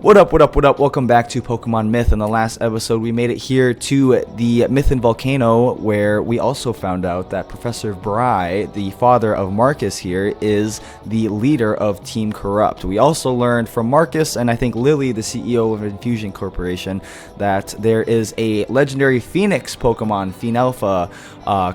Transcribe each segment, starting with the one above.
What up, what up, what up? Welcome back to Pokemon Myth. In the last episode, we made it here to the Mythan Volcano, where we also found out that Professor Bry, the father of Marcus here, is the leader of Team Corrupt. We also learned from Marcus, and I think Lily, the CEO of Infusion Corporation, that there is a legendary Phoenix Pokemon, Phenelpha,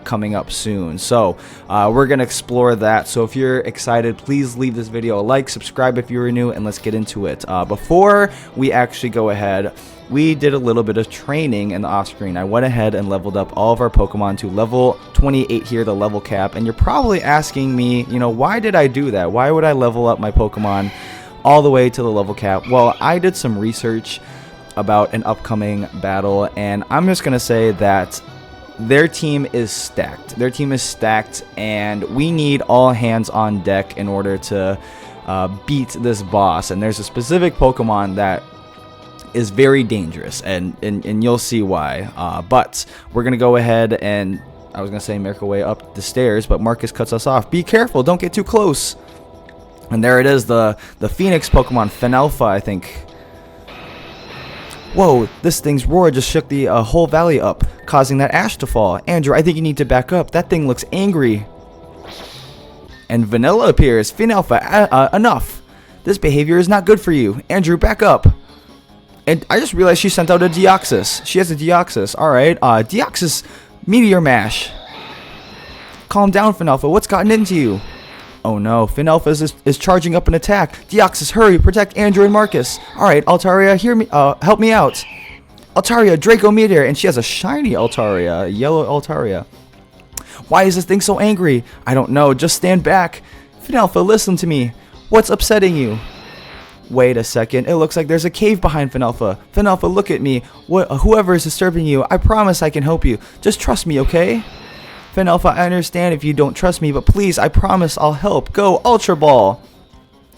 coming up soon. So, we're going to explore that. So if you're excited, please leave this video a like, subscribe if you're new, and let's get into it. Before we actually go ahead, we did a little bit of training in the off screen. I went ahead and leveled up all of our Pokemon to level 28 here, the level cap, and you're probably asking me, why did I do that? Why would I level up my Pokemon all the way to the level cap? Well, I did some research about an upcoming battle, and I'm just going to say that their team is stacked. Their team is stacked, and we need all hands on deck in order to beat this boss. And there's a specific Pokemon that is very dangerous, and you'll see why. But we're gonna go ahead and I was gonna say make our way up the stairs, but Marcus cuts us off. Be careful! Don't get too close. And there it is, the Phoenix Pokemon, Phenelpha, I think. Whoa, this thing's roar just shook the whole valley up, causing that ash to fall. Andrew, I think you need to back up. That thing looks angry. And Vanilla appears. Phenelpha, enough. This behavior is not good for you. Andrew, back up. And I just realized she sent out a Deoxys. She has a Deoxys. Alright, Deoxys Meteor Mash. Calm down, Phenelpha. What's gotten into you? Oh no, Phenelpha is charging up an attack. Deoxys, hurry, protect Andrew and Marcus. Alright, Altaria, hear me, help me out. Altaria, Draco Meteor, and she has a shiny Altaria, a yellow Altaria. Why is this thing so angry? I don't know, just stand back. Phenelpha, listen to me. What's upsetting you? Wait a second, it looks like there's a cave behind Phenelpha. Phenelpha, look at me. Whoever is disturbing you, I promise I can help you. Just trust me, okay? Phenelpha, I understand if you don't trust me, but please, I promise I'll help. Go, Ultra Ball!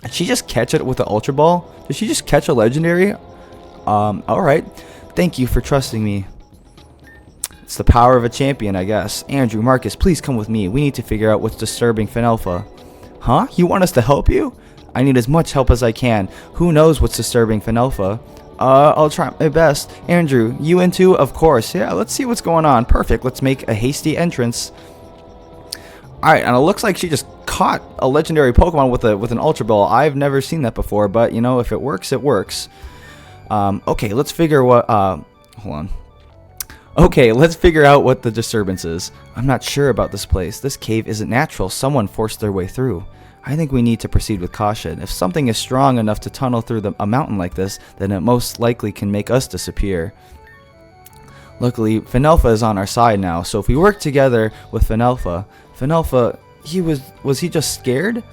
Did she just catch it with the Ultra Ball? Did she just catch a legendary? Alright. Thank you for trusting me. It's the power of a champion, I guess. Andrew, Marcus, please come with me. We need to figure out what's disturbing Phenelpha. Huh? You want us to help you? I need as much help as I can. Who knows what's disturbing Phenelpha? I'll try my best. Andrew, you in too? Of course. Yeah, let's see what's going on. Perfect. Let's make a hasty entrance. Alright, and it looks like she just caught a legendary Pokemon with an Ultra Ball. I've never seen that before, but, if it works, it works. Okay, let's figure what, hold on. Okay, let's figure out what the disturbance is. I'm not sure about this place. This cave isn't natural. Someone forced their way through. I think we need to proceed with caution. If something is strong enough to tunnel through a mountain like this, then it most likely can make us disappear. Luckily, Phenelpha is on our side now, so if we work together with Phenelpha, was he just scared?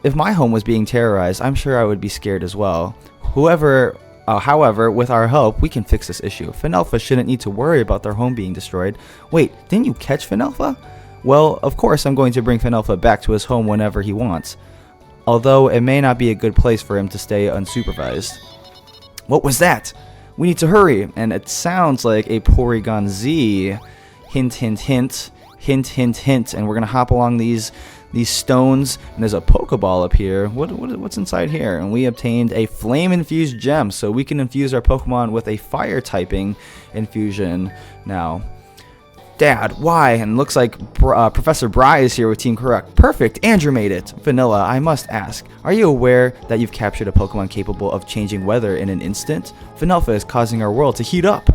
If my home was being terrorized, I'm sure I would be scared as well. However, with our help, we can fix this issue. Phenelpha shouldn't need to worry about their home being destroyed. Wait, didn't you catch Phenelpha? Well, of course I'm going to bring Phenelpha back to his home whenever he wants. Although it may not be a good place for him to stay unsupervised. What was that? We need to hurry. And it sounds like a Porygon-Z. Hint, hint, hint. Hint, hint, hint. And we're going to hop along these stones. And there's a Pokeball up here. What's inside here? And we obtained a flame-infused gem. So we can infuse our Pokemon with a fire-typing infusion now. Dad, why? And looks like Professor Bry is here with Team Correct. Perfect, Andrew made it. Vanilla, I must ask, are you aware that you've captured a Pokemon capable of changing weather in an instant? Phenelpha is causing our world to heat up.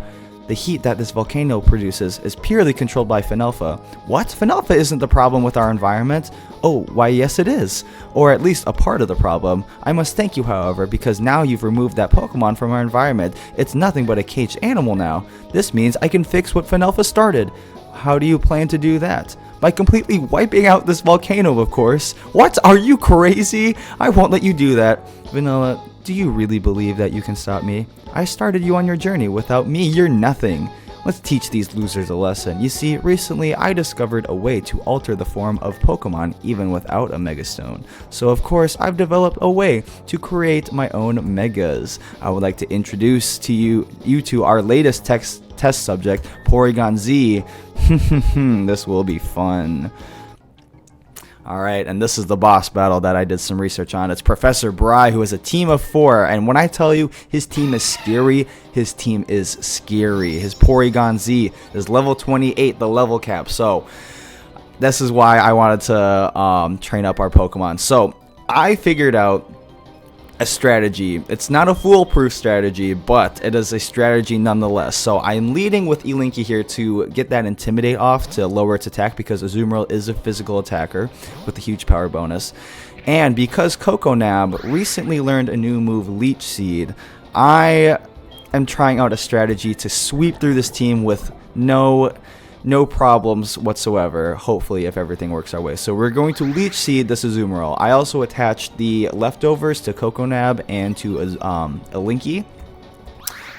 The heat that this volcano produces is purely controlled by Phenelpha. What? Phenelpha isn't the problem with our environment? Oh, why yes it is. Or at least a part of the problem. I must thank you, however, because now you've removed that Pokemon from our environment. It's nothing but a caged animal now. This means I can fix what Phenelpha started. How do you plan to do that? By completely wiping out this volcano, of course. What? Are you crazy? I won't let you do that. Vanilla, do you really believe that you can stop me? I started you on your journey. Without me, you're nothing. Let's teach these losers a lesson. You see, recently I discovered a way to alter the form of Pokemon even without a Megastone. So of course, I've developed a way to create my own Megas. I would like to introduce to you to our latest test subject, Porygon-Z. This will be fun. Alright, and this is the boss battle that I did some research on. It's Professor Bry, who has a team of 4. And when I tell you his team is scary, his team is scary. His Porygon-Z is level 28, the level cap. So, this is why I wanted to train up our Pokemon. So, I figured out a strategy. It's not a foolproof strategy, but it is a strategy nonetheless. So I'm leading with Elinky here to get that Intimidate off to lower its attack, because Azumarill is a physical attacker with a huge power bonus. And because Coconab recently learned a new move, Leech Seed, I am trying out a strategy to sweep through this team with no problems whatsoever, hopefully, if everything works our way. So we're going to Leech Seed this Azumarill. I also attached the leftovers to Coconab and to Elinky.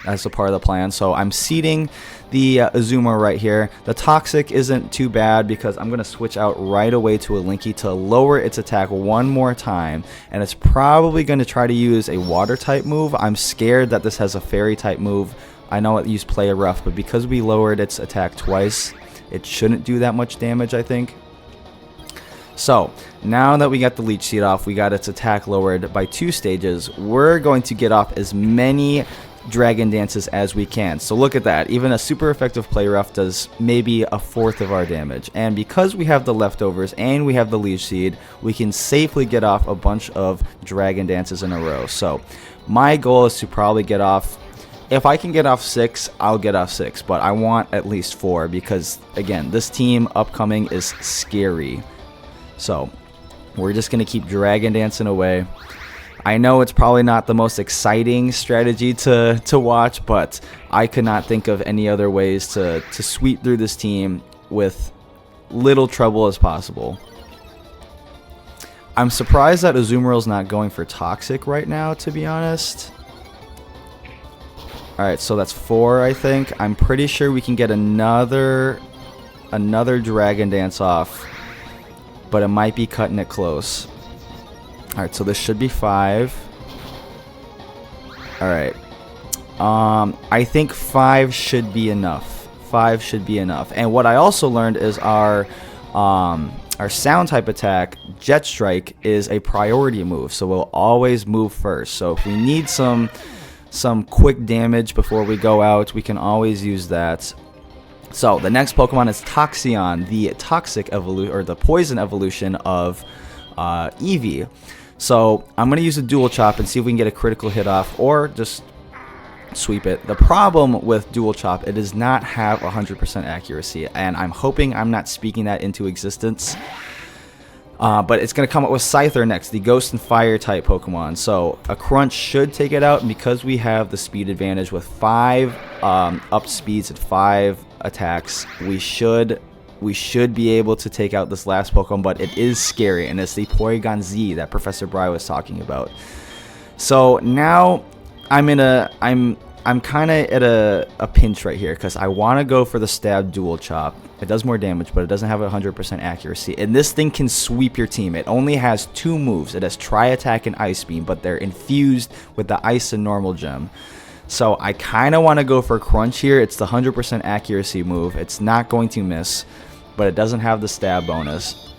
That's a part of the plan. So I'm seeding the Azumarill right here. The Toxic isn't too bad because I'm going to switch out right away to Elinky to lower its attack one more time. And it's probably going to try to use a Water type move. I'm scared that this has a Fairy type move. I know it used Play Rough, but because we lowered its attack twice, it shouldn't do that much damage, I think. So, now that we got the Leech Seed off, we got its attack lowered by 2 stages, we're going to get off as many Dragon Dances as we can. So look at that. Even a super effective Play Rough does maybe 1/4 of our damage. And because we have the leftovers and we have the Leech Seed, we can safely get off a bunch of Dragon Dances in a row. So, my goal is to probably get off... If I can get off 6, I'll get off 6, but I want at least 4 because, again, this team upcoming is scary. So, we're just going to keep Dragon Dancing away. I know it's probably not the most exciting strategy to watch, but I could not think of any other ways to sweep through this team with little trouble as possible. I'm surprised that Azumarill's not going for Toxic right now, to be honest. Alright, so that's 4, I think. I'm pretty sure we can get another Dragon Dance off, but it might be cutting it close. Alright, so this should be 5. Alright. I think 5 should be enough. 5 should be enough. And what I also learned is our sound type attack, Jet Strike, is a priority move, so we'll always move first. So if we need some quick damage before we go out, we can always use that. So the next Pokemon is Toxeon, the toxic evolution, or the poison evolution of Eevee. So I'm going to use a Dual Chop and see if we can get a critical hit off, or just sweep it. The problem with Dual Chop, it does not have 100% accuracy, and I'm hoping I'm not speaking that into existence. But it's going to come up with Scyther next, the Ghost and Fire type Pokemon. So a Crunch should take it out, and because we have the speed advantage with 5 up speeds and 5 attacks, we should be able to take out this last Pokemon, but it is scary, and it's the Porygon-Z that Professor Bry was talking about. So now I'm kind of at a pinch right here because I want to go for the Stab Dual Chop. It does more damage, but it doesn't have 100% accuracy. And this thing can sweep your team. It only has 2 moves. It has Tri-Attack and Ice Beam, but they're infused with the Ice and Normal Gem. So I kind of want to go for Crunch here. It's the 100% accuracy move. It's not going to miss, but it doesn't have the Stab bonus.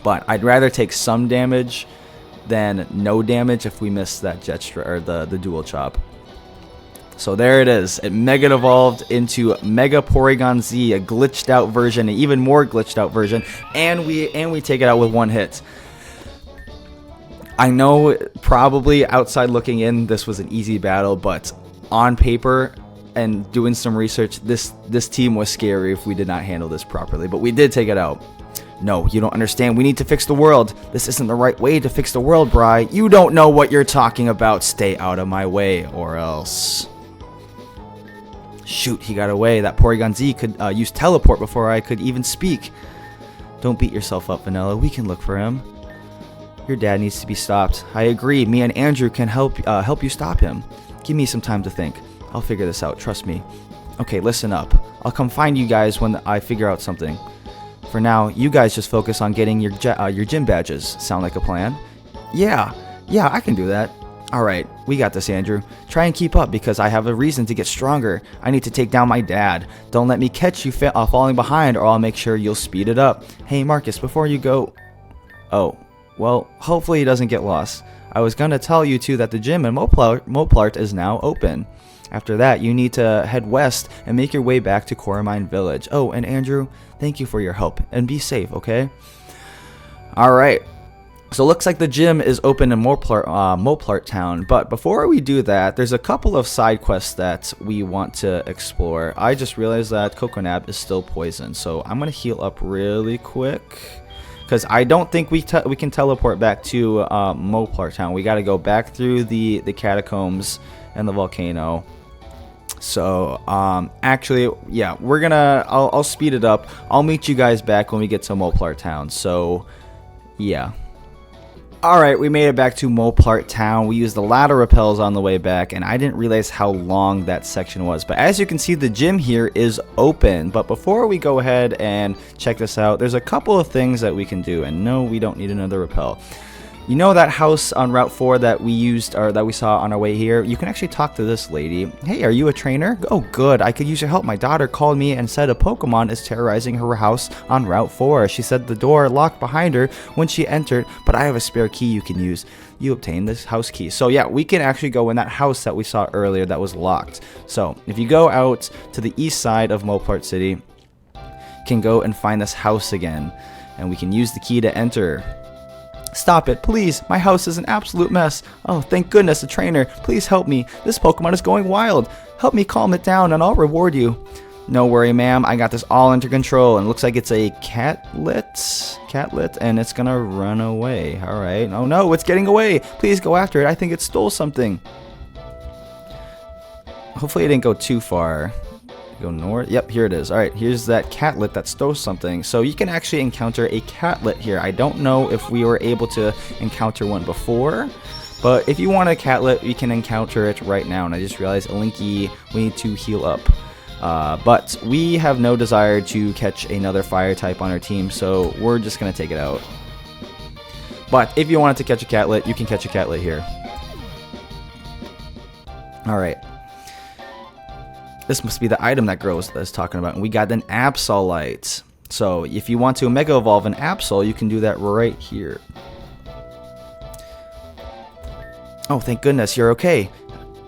But I'd rather take some damage than no damage if we miss that the Dual Chop. So there it is. It Mega Evolved into Mega Porygon-Z, a glitched out version, an even more glitched out version, and we take it out with 1 hit. I know probably outside looking in, this was an easy battle, but on paper and doing some research, this team was scary if we did not handle this properly, but we did take it out. No, you don't understand. We need to fix the world. This isn't the right way to fix the world, Bry. You don't know what you're talking about. Stay out of my way, or else... Shoot, he got away. That Porygon-Z could use Teleport before I could even speak. Don't beat yourself up, Vanilla. We can look for him. Your dad needs to be stopped. I agree. Me and Andrew can help you stop him. Give me some time to think. I'll figure this out. Trust me. Okay, listen up. I'll come find you guys when I figure out something. For now, you guys just focus on getting your gym badges. Sound like a plan? Yeah, I can do that. Alright, we got this, Andrew. Try and keep up because I have a reason to get stronger. I need to take down my dad. Don't let me catch you falling behind or I'll make sure you'll speed it up. Hey, Marcus, before you go... Oh, well, hopefully he doesn't get lost. I was gonna tell you too that the gym in Moplart is now open. After that, you need to head west and make your way back to Courmine Village. Oh, and Andrew, thank you for your help, and be safe, okay? Alright, so it looks like the gym is open in Moplart Town, but before we do that, there's a couple of side quests that we want to explore. I just realized that Coconab is still poisoned, so I'm going to heal up really quick, because I don't think we can teleport back to Moplart Town. We got to go back through the catacombs and the volcano. So, actually, yeah, I'll speed it up. I'll meet you guys back when we get to Moplart Town, so, yeah. Alright, we made it back to Moplart Town. We used the ladder rappels on the way back, and I didn't realize how long that section was. But as you can see, the gym here is open. But before we go ahead and check this out, there's a couple of things that we can do. And no, we don't need another rappel. You know that house on Route 4 that we used, or that we saw on our way here? You can actually talk to this lady. Hey, are you a trainer? Oh, good. I could use your help. My daughter called me and said a Pokemon is terrorizing her house on Route 4. She said the door locked behind her when she entered, but I have a spare key you can use. You obtained this house key. So yeah, we can actually go in that house that we saw earlier that was locked. So if you go out to the east side of Moplart City, you can go and find this house again, and we can use the key to enter. Stop it, please. My house is an absolute mess. Oh, thank goodness, a trainer. Please help me. This Pokemon is going wild. Help me calm it down and I'll reward you. No worry, ma'am. I got this all under control. And it looks like it's a catlet, and it's gonna run away. Alright. Oh no, it's getting away. Please go after it. I think it stole something. Hopefully it didn't go too far. Go north. Yep, here it is. Alright, here's that catlet that stole something. So you can actually encounter a catlet here. I don't know if we were able to encounter one before, but if you want a catlet, you can encounter it right now. And I just realized, Linky, we need to heal up. But we have no desire to catch another fire type on our team, so we're just going to take it out. But if you wanted to catch a catlet, you can catch a catlet here. Alright. This must be the item that grows that I was talking about. And we got an Absolite. So if you want to Mega Evolve an Absol, you can do that right here. Oh, thank goodness, you're okay.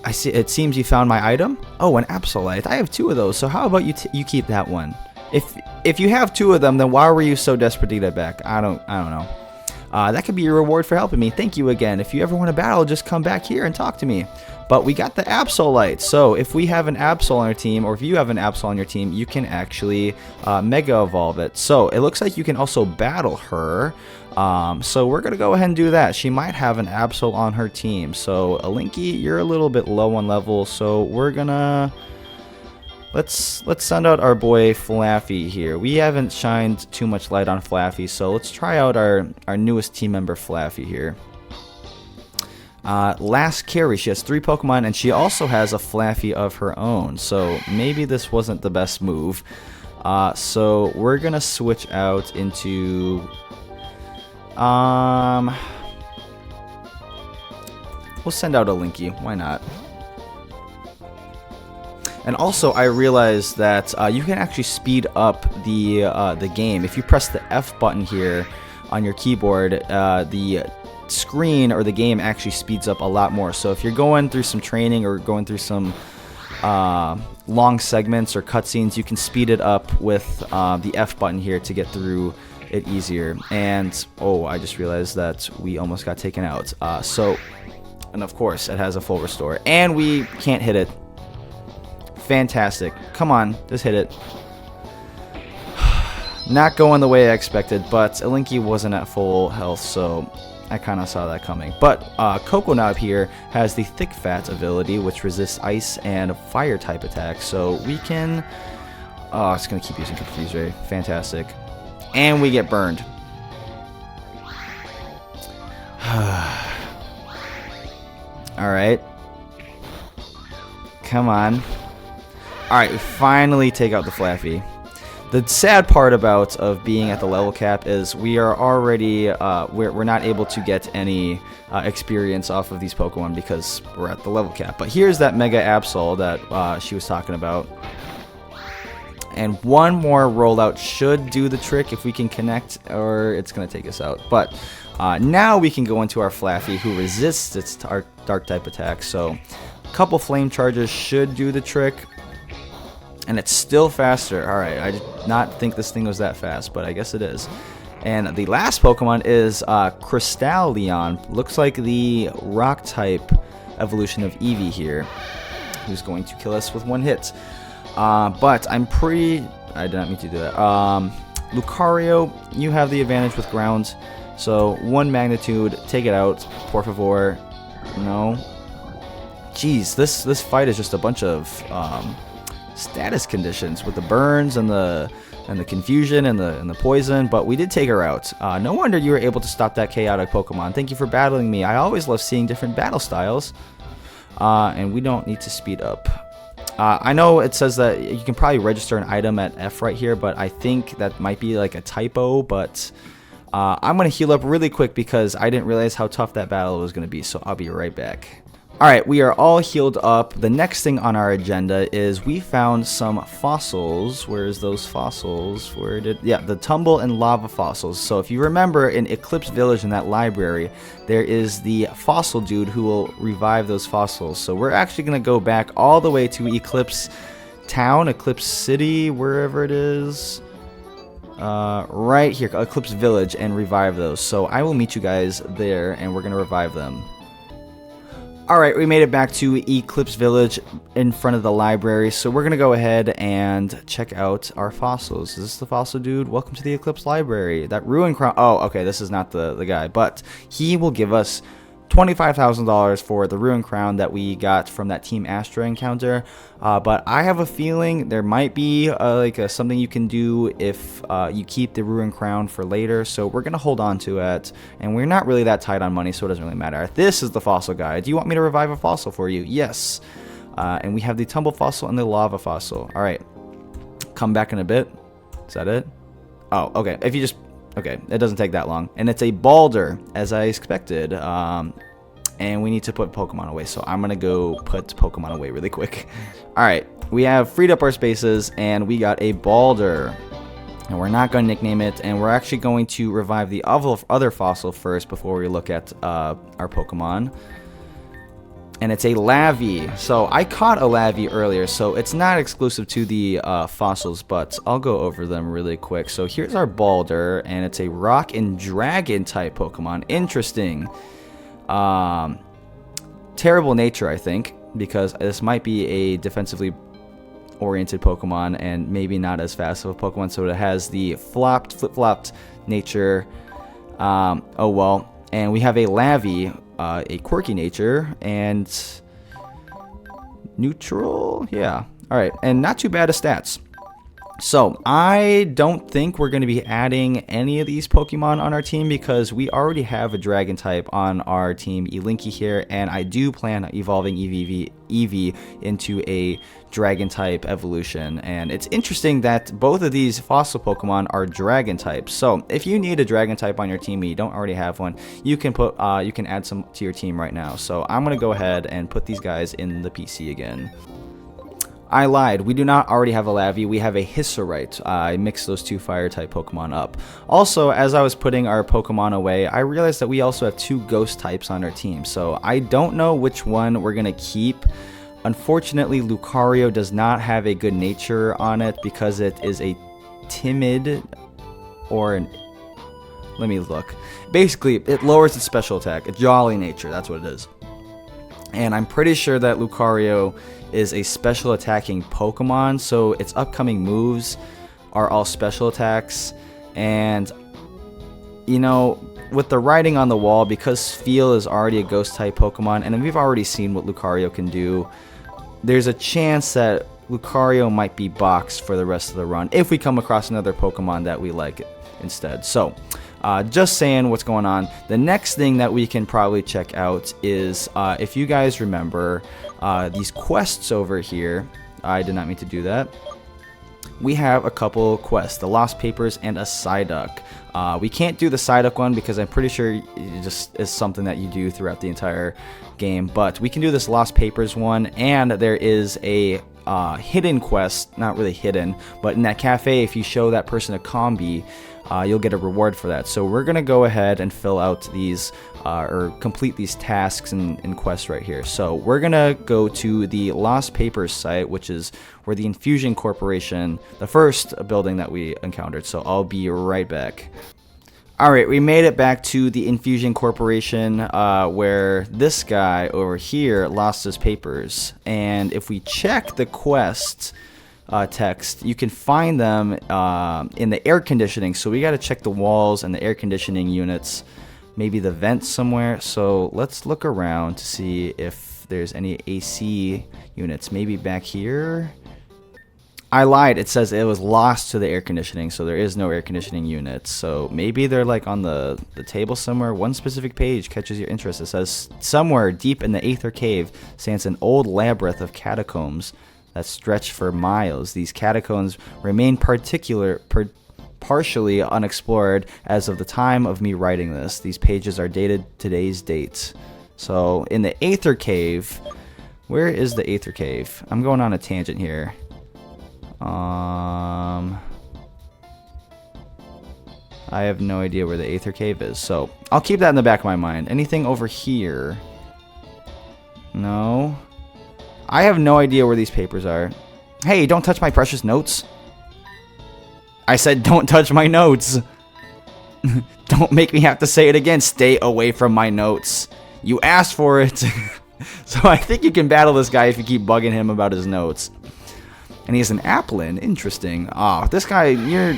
I see. It seems you found my item. Oh, an Absolite. I have 2 of those. So how about you keep that one? If you have 2 of them, then why were you so desperate to get it back? I don't know. That could be your reward for helping me. Thank you again. If you ever want to battle, just come back here and talk to me. But we got the Absolite. So if we have an Absol on our team, or if you have an Absol on your team, you can actually Mega Evolve it. So it looks like you can also battle her. So we're going to go ahead and do that. She might have an Absol on her team. So Linky, you're a little bit low on level. So we're going to... Let's send out our boy Flaffy here. We haven't shined too much light on Flaffy, so let's try out our newest team member Flaffy here. Last carry, she has 3 Pokemon, and she also has a Flaffy of her own, so maybe this wasn't the best move. So we're gonna switch out into we'll send out a Linky, why not? And also, I realized that you can actually speed up the game. If you press the F button here on your keyboard, the screen or the game actually speeds up a lot more. So if you're going through some training or going through some long segments or cutscenes, you can speed it up with the F button here to get through it easier. And oh, I just realized that we almost got taken out. And of course, it has a full restore, and we can't hit it. Fantastic. Come on, just hit it. Not going the way I expected, but Linky wasn't at full health, so I kind of saw that coming. But Coconut here has the Thick Fat ability, which resists ice and fire type attacks, so we can... Oh, it's going to keep using Confuse Ray. Fantastic. And we get burned. Alright. Come on. Alright, we finally take out the Flaffy. The sad part about being at the level cap is we are already, we're not able to get any experience off of these Pokemon because we're at the level cap. But here's that Mega Absol that she was talking about. And one more rollout should do the trick if we can connect, or it's going to take us out. But now we can go into our Flaffy, who resists its dark type attack. So a couple flame charges should do the trick. And it's still faster. Alright, I did not think this thing was that fast, but I guess it is. And the last Pokemon is Crystallion. Looks like the rock type evolution of Eevee here, who's going to kill us with one hit. But I did not mean to do that. Lucario, you have the advantage with ground. So, one magnitude, take it out, por favor. No. Jeez, this fight is just a bunch of status conditions with the burns and the confusion and the poison, but we did take her out. No wonder you were able to stop that chaotic Pokemon. Thank you for battling me. I always love seeing different battle styles. And we don't need to speed up. I know it says that you can probably register an item at F right here, but I think that might be like a typo. But I'm going to heal up really quick because I didn't realize how tough that battle was going to be, so I'll be right back. Alright, we are all healed up. The next thing on our agenda is we found some fossils. Where's those fossils? Yeah, the tumble and lava fossils. So if you remember in Eclipse Village in that library, there is the fossil dude who will revive those fossils. So we're actually going to go back all the way to Eclipse Town, Eclipse City, wherever it is. Right here, Eclipse Village, and revive those. So I will meet you guys there, and we're going to revive them. Alright, we made it back to Eclipse Village in front of the library, so we're going to go ahead and check out our fossils. Is this the fossil dude? Welcome to the Eclipse Library. That Ruin Crown... Oh, okay, this is not the guy, but he will give us $25,000 for the Ruin Crown that we got from that Team Astra encounter. But I have a feeling there might be something you can do if you keep the Ruin Crown for later. So we're going to hold on to it. And we're not really that tight on money, so it doesn't really matter. This is the fossil guy. Do you want me to revive a fossil for you? Yes. And we have the Tumble Fossil and the Lava Fossil. Alright. Come back in a bit. Is that it? Oh, okay. If you just... Okay, it doesn't take that long. And it's a Balder, as I expected. And we need to put Pokemon away, so I'm going to go put Pokemon away really quick. Alright, we have freed up our spaces, and we got a Balder. And we're not going to nickname it, and we're actually going to revive the other fossil first before we look at our Pokemon. And it's a Lavi. So I caught a Lavi earlier, so it's not exclusive to the fossils, but I'll go over them really quick. So here's our Balder, and it's a Rock and Dragon type Pokemon. Interesting. Terrible nature, I think, because this might be a defensively oriented Pokemon and maybe not as fast of a Pokemon, so it has the flip-flopped nature. Oh well. And we have a Lavi, a quirky nature, and neutral, yeah. Alright, and not too bad of stats. So, I don't think we're going to be adding any of these Pokemon on our team because we already have a Dragon type on our team, Elinky here, and I do plan on evolving Eevee into a Dragon type evolution. And it's interesting that both of these fossil Pokemon are Dragon types. So, if you need a Dragon type on your team and you don't already have one, you can add some to your team right now. So, I'm going to go ahead and put these guys in the PC again. I lied. We do not already have a Lavi. We have a Hissorite. I mixed those two fire-type Pokemon up. Also, as I was putting our Pokemon away, I realized that we also have two Ghost types on our team. So I don't know which one we're going to keep. Unfortunately, Lucario does not have a good nature on it because it is a timid or an... Let me look. Basically, it lowers its special attack. A jolly nature. That's what it is. And I'm pretty sure that Lucario is a special attacking Pokemon, so its upcoming moves are all special attacks. And, you know, with the writing on the wall, because Feel is already a Ghost type Pokemon, and we've already seen what Lucario can do, there's a chance that Lucario might be boxed for the rest of the run if we come across another Pokemon that we like instead. So, just saying what's going on. The next thing that we can probably check out is, if you guys remember, these quests over here. I did not mean to do that. We have a couple quests, the Lost Papers and a Psyduck. We can't do the Psyduck one because I'm pretty sure it just is something that you do throughout the entire game, but we can do this Lost Papers one, and there is a hidden quest, not really hidden, but in that cafe, if you show that person a combi, you'll get a reward for that. So we're gonna go ahead and fill out these or complete these tasks and quests right here. So we're gonna go to the Lost Papers site, which is where the Infusion Corporation, the first building that we encountered. So I'll be right back. Alright, we made it back to the Infusion Corporation where this guy over here lost his papers. And if we check the quest text, you can find them in the air conditioning. So we got to check the walls and the air conditioning units, maybe the vents somewhere. So let's look around to see if there's any AC units. Maybe back here. I lied. It says it was lost to the air conditioning, so there is no air conditioning units. So maybe they're like on the table somewhere. One specific page catches your interest. It says, somewhere deep in the Aether Cave stands an old labyrinth of catacombs that stretch for miles. These catacombs remain partially unexplored as of the time of me writing this. These pages are dated today's date. So in the Aether Cave, where is the Aether Cave? I'm going on a tangent here. I have no idea where the Aether Cave is, so I'll keep that in the back of my mind. Anything over here? No. I have no idea where these papers are. Hey, don't touch my precious notes. I said don't touch my notes. Don't make me have to say it again. Stay away from my notes. You asked for it. So I think you can battle this guy if you keep bugging him about his notes. And he has an Applin. Interesting. Oh, this guy, you're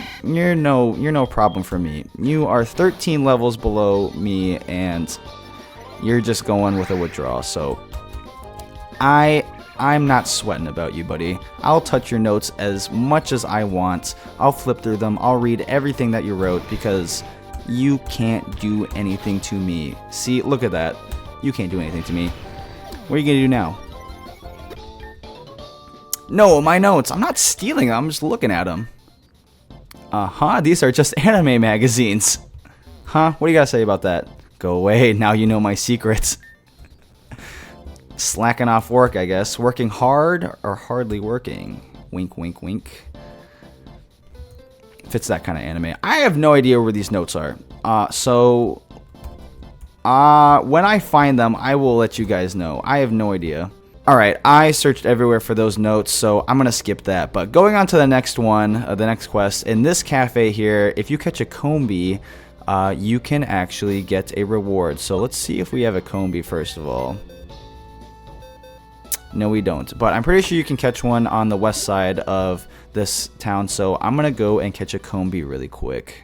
no problem for me. You are 13 levels below me, and you're just going with a withdrawal. So I'm not sweating about you, buddy. I'll touch your notes as much as I want. I'll flip through them. I'll read everything that you wrote because you can't do anything to me. See, look at that. You can't do anything to me. What are you gonna do now? No, my notes. I'm not stealing them. I'm just looking at them. These are just anime magazines. Huh? What do you gotta say about that? Go away. Now you know my secrets. Slacking off work, I guess. Working hard or hardly working? Wink, wink, wink. Fits that kind of anime. I have no idea where these notes are. When I find them, I will let you guys know. I have no idea. Alright, I searched everywhere for those notes, so I'm going to skip that. But going on to the next one, the next quest, in this cafe here, if you catch a combi, you can actually get a reward. So let's see if we have a combi first of all. No, we don't. But I'm pretty sure you can catch one on the west side of this town, so I'm going to go and catch a combi really quick.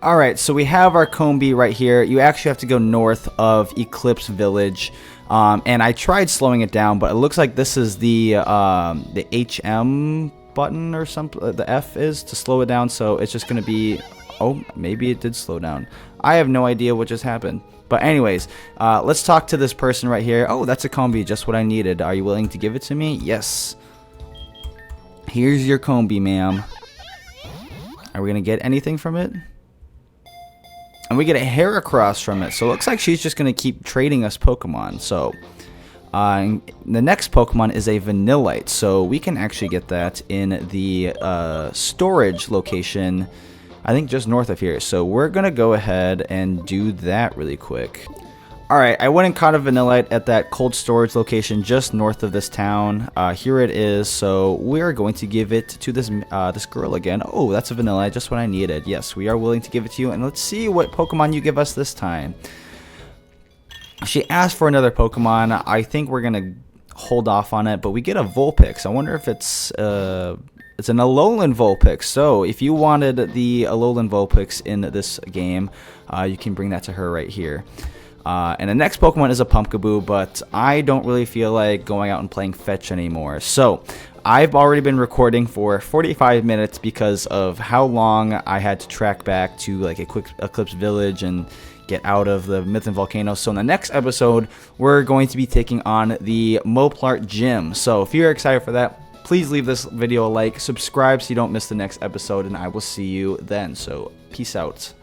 Alright, so we have our combi right here. You actually have to go north of Eclipse Village. And I tried slowing it down, but it looks like this is the HM button or something. The F is to slow it down, so it's just going to be... Oh, maybe it did slow down. I have no idea what just happened. But anyways, let's talk to this person right here. Oh, that's a combi, just what I needed. Are you willing to give it to me? Yes. Here's your combi, ma'am. Are we going to get anything from it? And we get a Heracross from it. So it looks like she's just going to keep trading us Pokemon. So the next Pokemon is a Vanillite. So we can actually get that in the storage location, I think just north of here. So we're going to go ahead and do that really quick. Alright, I went and caught a Vanillite at that cold storage location just north of this town. Here it is, so we're going to give it to this this girl again. Oh, that's a Vanillite, just what I needed. Yes, we are willing to give it to you, and let's see what Pokemon you give us this time. She asked for another Pokemon. I think we're going to hold off on it, but we get a Vulpix. I wonder if it's an Alolan Vulpix. So if you wanted the Alolan Vulpix in this game, you can bring that to her right here. And the next Pokemon is a Pumpkaboo, but I don't really feel like going out and playing fetch anymore. So I've already been recording for 45 minutes because of how long I had to track back to like a quick Eclipse Village and get out of the Mythan Volcano. So in the next episode, we're going to be taking on the Moplart Gym. So if you're excited for that, please leave this video a like, subscribe so you don't miss the next episode, and I will see you then. So peace out.